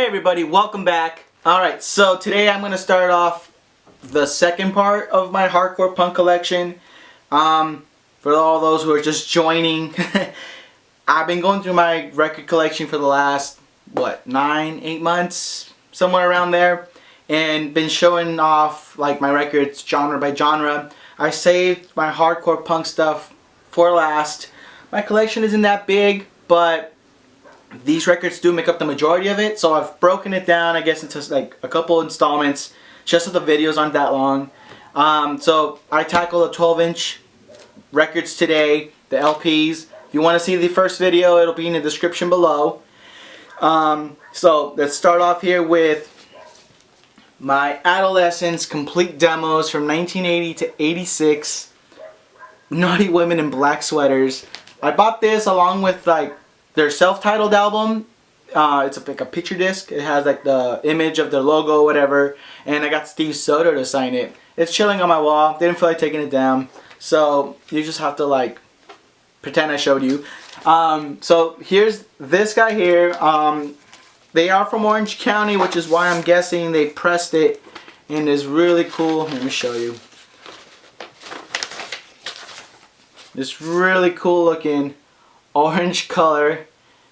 everybody, welcome back. Alright, so today I'm going to start off the second part of my hardcore punk collection. For all those who are just joining, I've been going through my record collection for the last, 8 months? Somewhere around there. And been showing off like my records genre by genre. I saved my hardcore punk stuff for last. My collection isn't that big, but these records do make up the majority of it, so I've broken it down, I guess, into like a couple installments, just so the videos aren't that long. So I tackle the 12-inch records today, the LPs. If you want to see the first video, it'll be in the description below. So let's start off here with my Adolescents complete demos from 1980 to 86. Naughty Women in Black Sweaters. I bought this along with like their self-titled album. It's like a picture disc. It has like the image of their logo, whatever. And I got Steve Soto to sign it. It's chilling on my wall. Didn't feel like taking it down. So you just have to like pretend I showed you. So here's this guy here. They are from Orange County, which is why I'm guessing they pressed it in this really cool, let me show you. This really cool looking orange color,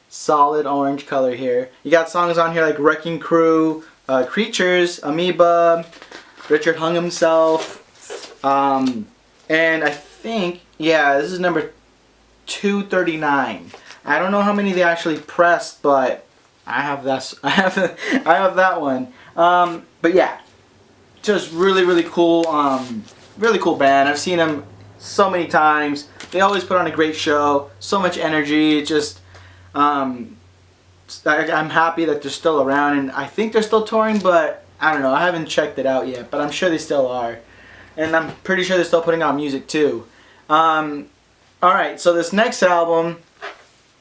solid orange color here. You got songs on here like Wrecking Crew, Creatures, Amoeba, Richard Hung Himself, and I think, yeah, this is number 239. I don't know how many they actually pressed, but I have that. I have that one. But yeah, just really cool. Really cool band. I've seen them so many times. They always put on a great show. So much energy. It just, I'm happy that they're still around, and I think they're still touring, but I don't know. I haven't checked it out yet, but I'm sure they still are, and I'm pretty sure they're still putting out music too. All right, so this next album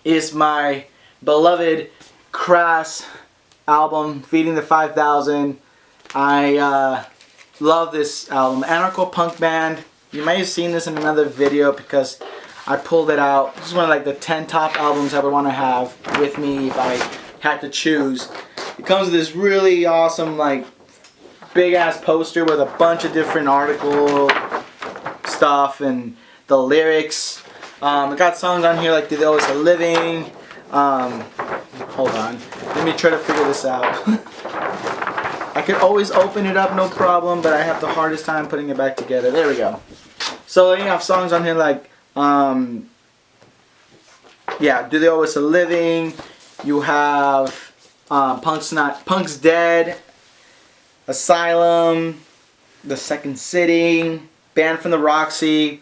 is my beloved Cras album, Feeding the 5000. I love this album. Anarcho-punk band. You might have seen this in another video because I pulled it out. This is one of like the 10 top albums I would want to have with me if I had to choose. It comes with this really awesome like big ass poster with a bunch of different article stuff and the lyrics. I got songs on here like Do They Always a Living. Hold on. Let me try to figure this out. I could always open it up, no problem, but I have the hardest time putting it back together. There we go. So you have songs on here like, yeah, Do They Always a Living. You have Punk's Dead, Asylum, The Second City, Banned from the Roxy.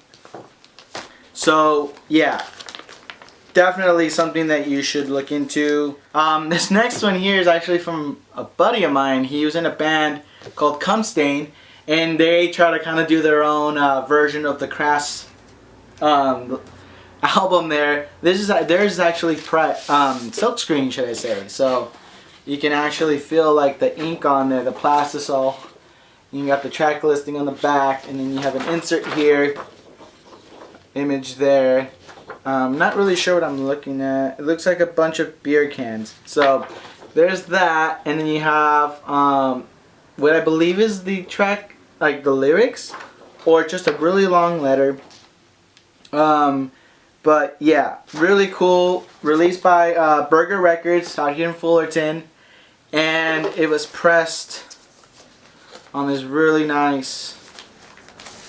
So yeah, definitely something that you should look into. This next one here is actually from a buddy of mine. He was in a band called Cumstained, and they try to kind of do their own version of the Cras album there. There's actually silkscreen, should I say. So you can actually feel like the ink on there, the plastisol. You got the track listing on the back, and then you have an insert here, image there. Not really sure what I'm looking at. It looks like a bunch of beer cans. So there's that, and then you have what I believe is the track, like the lyrics, or just a really long letter. But yeah, really cool. Released by Burger Records out here in Fullerton, and it was pressed on this really nice,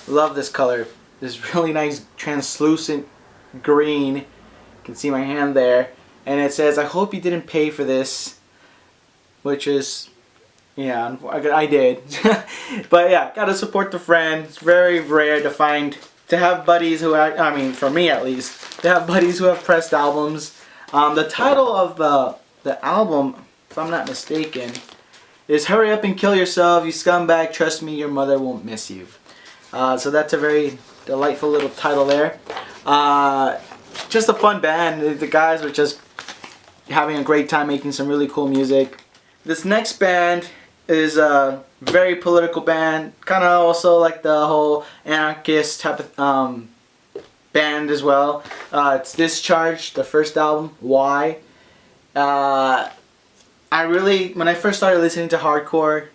love this color, this really nice translucent green. You can see my hand there, and it says, "I hope you didn't pay for this," which is, yeah, I did. But yeah, gotta support the friend. It's very rare to have buddies who, I mean, for me at least, to have buddies who have pressed albums. The title of the album, if I'm not mistaken, is "Hurry Up and Kill Yourself, You Scumbag, Trust Me, Your Mother Won't Miss You." So that's a very delightful little title there. Just a fun band. The guys are just having a great time making some really cool music. This next band is a very political band, kind of also like the whole anarchist type of band as well. It's Discharge, the first album, Why. when I first started listening to hardcore,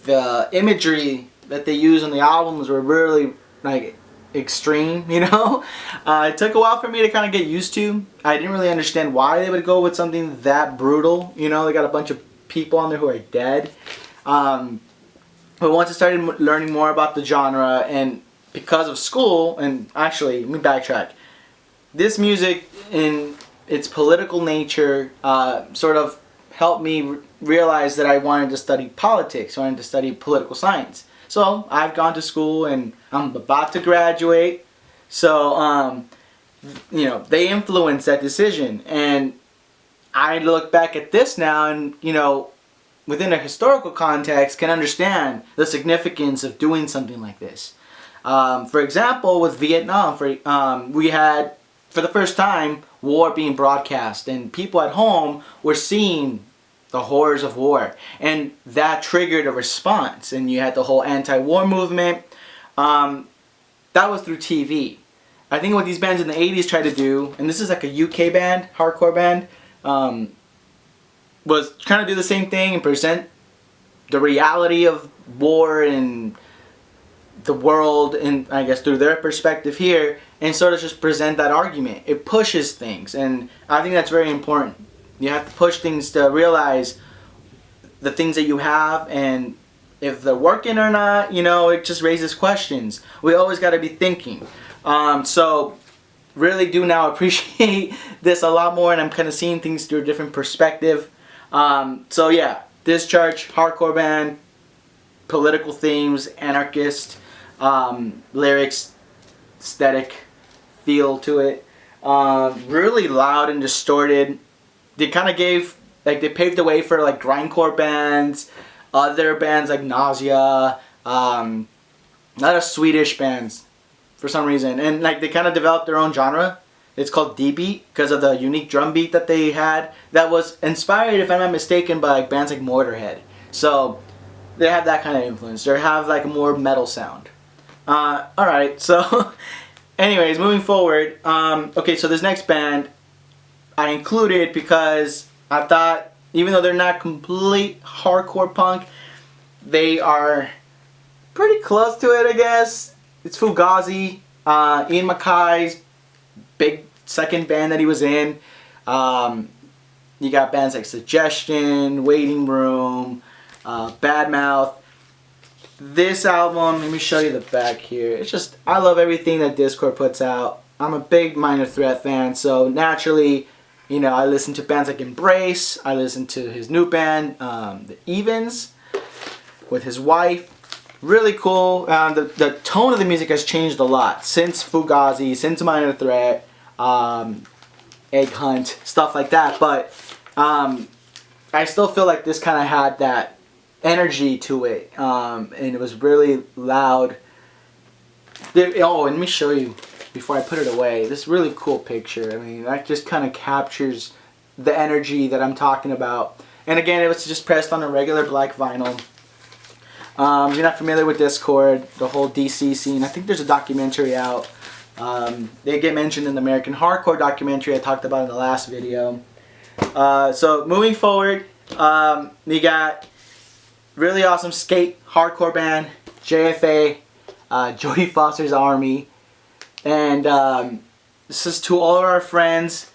the imagery that they use on the albums were really like extreme, you know? It took a while for me to kind of get used to. I didn't really understand why they would go with something that brutal, you know? They got a bunch of people on there who are dead. But once I started learning more about the genre, and because of school, and actually, let me backtrack. This music, in its political nature, sort of helped me realize that I wanted to study politics. I wanted to study political science. So I've gone to school and I'm about to graduate. So, you know, they influenced that decision. And I look back at this now and, you know, within a historical context, can understand the significance of doing something like this. For example, with Vietnam, we had, for the first time, war being broadcast, and people at home were seeing the horrors of war, and that triggered a response, and you had the whole anti-war movement. That was through TV. I think what these bands in the 80s tried to do, and this is like a UK band, hardcore band, was trying to do the same thing and present the reality of war and the world, and I guess through their perspective here, and sort of just present that argument. It pushes things, and I think that's very important. You have to push things to realize the things that you have, and if they're working or not, you know, it just raises questions. We always got to be thinking. So really do now appreciate this a lot more, and I'm kind of seeing things through a different perspective. So yeah, Discharge, hardcore band, political themes, anarchist, lyrics, aesthetic feel to it. Really loud and distorted. They kind of gave, like, they paved the way for like grindcore bands, other bands like Nausea, a lot of Swedish bands for some reason, and like they kind of developed their own genre. It's called D-beat because of the unique drum beat that they had that was inspired, if I'm not mistaken, by like bands like Motorhead. So they have that kind of influence. They have like a more metal sound. Alright, so anyways, moving forward. Okay, so this next band I included because I thought, even though they're not complete hardcore punk, they are pretty close to it, I guess. It's Fugazi, Ian Mackay's big second band that he was in. You got bands like Suggestion, Waiting Room, Badmouth. This album, let me show you the back here. It's just, I love everything that Discord puts out. I'm a big Minor Threat fan, so naturally, you know, I listen to bands like Embrace. I listen to his new band, The Evens, with his wife. Really cool. The tone of the music has changed a lot since Fugazi, since Minor Threat, Egg Hunt, stuff like that. But I still feel like this kind of had that energy to it, and it was really loud. Oh, and let me show you before I put it away. This really cool picture. I mean, that just kind of captures the energy that I'm talking about. And again, it was just pressed on a regular black vinyl. If you're not familiar with Discord, the whole DC scene, I think there's a documentary out. They get mentioned in the American Hardcore documentary I talked about in the last video. So moving forward, we got really awesome skate hardcore band, JFA, Jodie Foster's Army. And this is to all of our friends.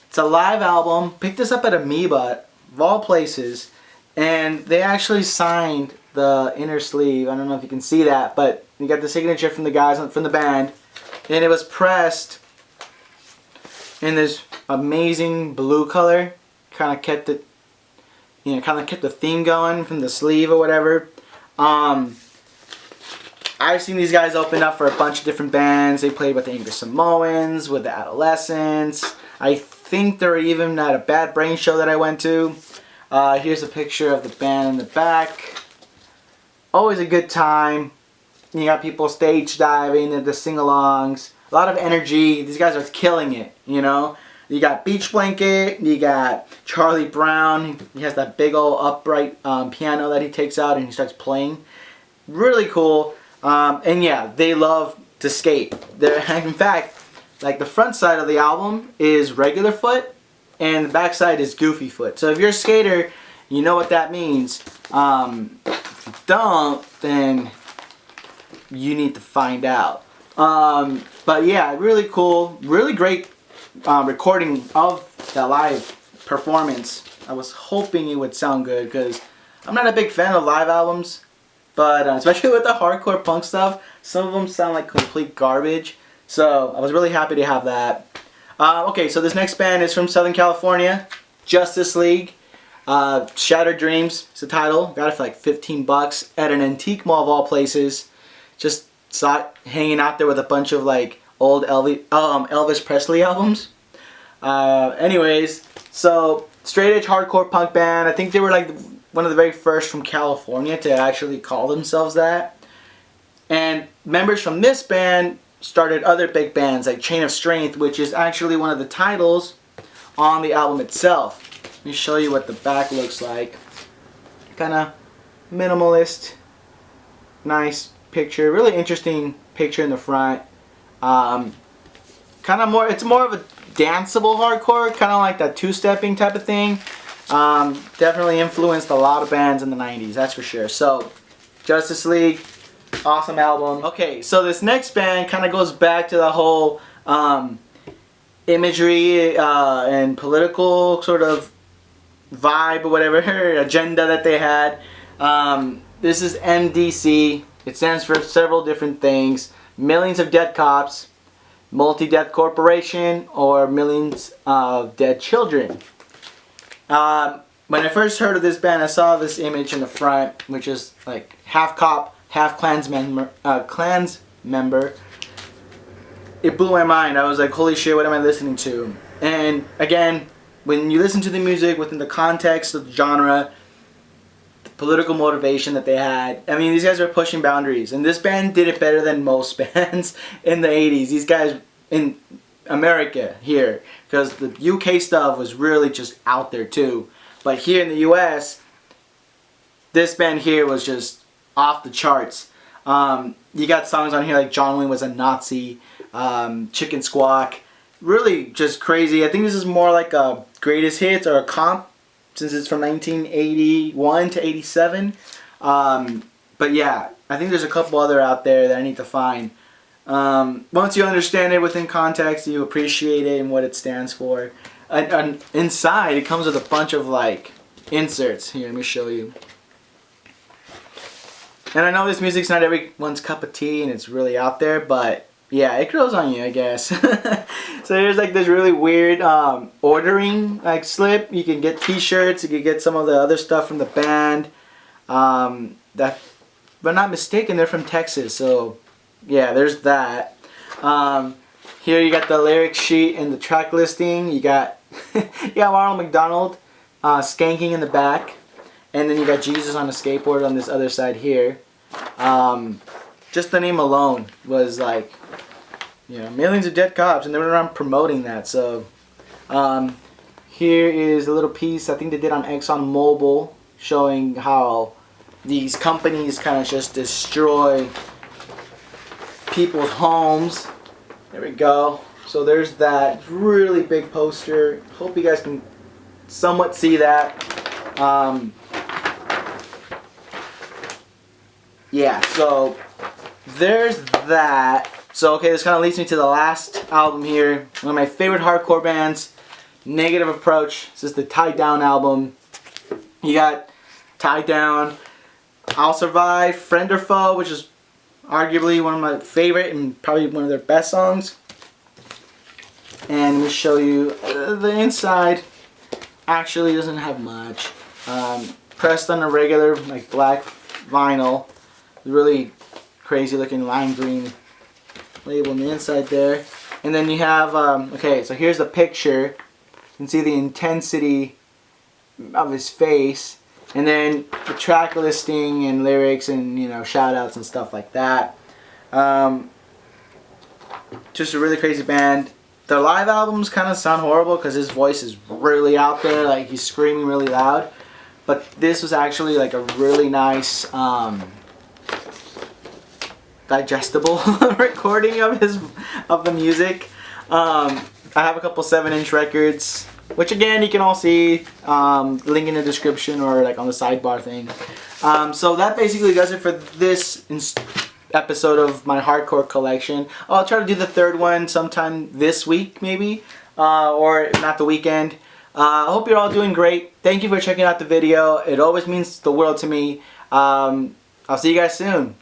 It's a live album. Picked this up at Amoeba, of all places. And they actually signed the inner sleeve. I don't know if you can see that, but you got the signature from the guys from the band. And it was pressed in this amazing blue color. Kind of kept it, you know, kind of kept the theme going from the sleeve or whatever. I've seen these guys open up for a bunch of different bands. They played with the Angry Samoans, with the Adolescents. I think they're even at a Bad Brain show that I went to. Here's a picture of the band in the back. Always a good time. You got people stage diving, the sing-alongs. A lot of energy. These guys are killing it, you know. You got Beach Blanket. You got Charlie Brown. He has that big old upright piano that he takes out and he starts playing. Really cool. And yeah, they love to skate. In fact, like the front side of the album is regular foot, and the backside is Goofy Foot. So if you're a skater, you know what that means. If you don't, then you need to find out. But yeah, really cool, really great recording of the live performance. I was hoping it would sound good because I'm not a big fan of live albums, but especially with the hardcore punk stuff, some of them sound like complete garbage. So I was really happy to have that. Okay, so this next band is from Southern California, Justice League. Shattered Dreams is the title. Got it for like 15 bucks at an antique mall of all places. Just saw it hanging out there with a bunch of like old Elvis Presley albums. Anyways, so straight edge hardcore punk band. I think they were like one of the very first from California to actually call themselves that. And members from this band started other big bands like Chain of Strength, which is actually one of the titles on the album itself. Let me show you what the back looks like. Kind of minimalist, nice picture, really interesting picture in the front. Kind of more, it's more of a danceable hardcore, kind of like that two-stepping type of thing. Definitely influenced a lot of bands in the 90s, that's for sure. So, Justice League, awesome album. Okay, so this next band kind of goes back to the whole imagery and political sort of vibe or whatever agenda that they had. This is MDC. It stands for several different things. Millions of Dead Cops, Multi-Death Corporation, or Millions of Dead Children. When I first heard of this band, I saw this image in the front, which is like half cop, half Klans member. It blew my mind. I was like, holy shit, what am I listening to? And again, when you listen to the music within the context of the genre, the political motivation that they had, I mean, these guys are pushing boundaries. And this band did it better than most bands in the 80s. These guys in America here, because the UK stuff was really just out there too. But here in the US, this band here was just off the charts. You got songs on here like John Wayne Was a Nazi, Chicken Squawk, really just crazy. I think this is more like a greatest hits or a comp, since it's from 1981 to 87. But yeah, I think there's a couple other out there that I need to find. Once you understand it within context, you appreciate it and what it stands for. And inside, it comes with a bunch of like inserts. Here, let me show you. And I know this music's not everyone's cup of tea and it's really out there, but yeah, it grows on you, I guess. So there's like this really weird ordering like slip. You can get t-shirts, you can get some of the other stuff from the band. That, if I'm not mistaken, they're from Texas, so yeah, there's that. Here you got the lyric sheet and the track listing. You got Ronald McDonald skanking in the back. And then you got Jesus on a skateboard on this other side here. Just the name alone was like, you know, Millions of Dead Cops, and they were around promoting that. So here is a little piece I think they did on ExxonMobil, showing how these companies kind of just destroy people's homes. There we go. So there's that really big poster. Hope you guys can somewhat see that. Yeah, so there's that. So okay, this kind of leads me to the last album here. One of my favorite hardcore bands, Negative Approach. This is the Tied Down album. You got Tied Down, I'll Survive, Friend or Foe, which is arguably one of my favorite and probably one of their best songs. And let me show you the inside. Actually doesn't have much. Pressed on a regular like black vinyl. Really crazy looking lime green label on the inside there. And then you have, okay, so here's the picture. You can see the intensity of his face. And then the track listing and lyrics and, you know, shout outs and stuff like that. Just a really crazy band. Their live albums kind of sound horrible because his voice is really out there, like he's screaming really loud. But this was actually like a really nice, digestible recording of the music. I have a couple 7-inch records which again you can all see, link in the description or like on the sidebar thing. So that basically does it for this episode of my hardcore collection. I'll try to do the third one sometime this week maybe, or not the weekend. I hope you're all doing great. Thank you for checking out the video. It always means the world to me. I'll see you guys soon.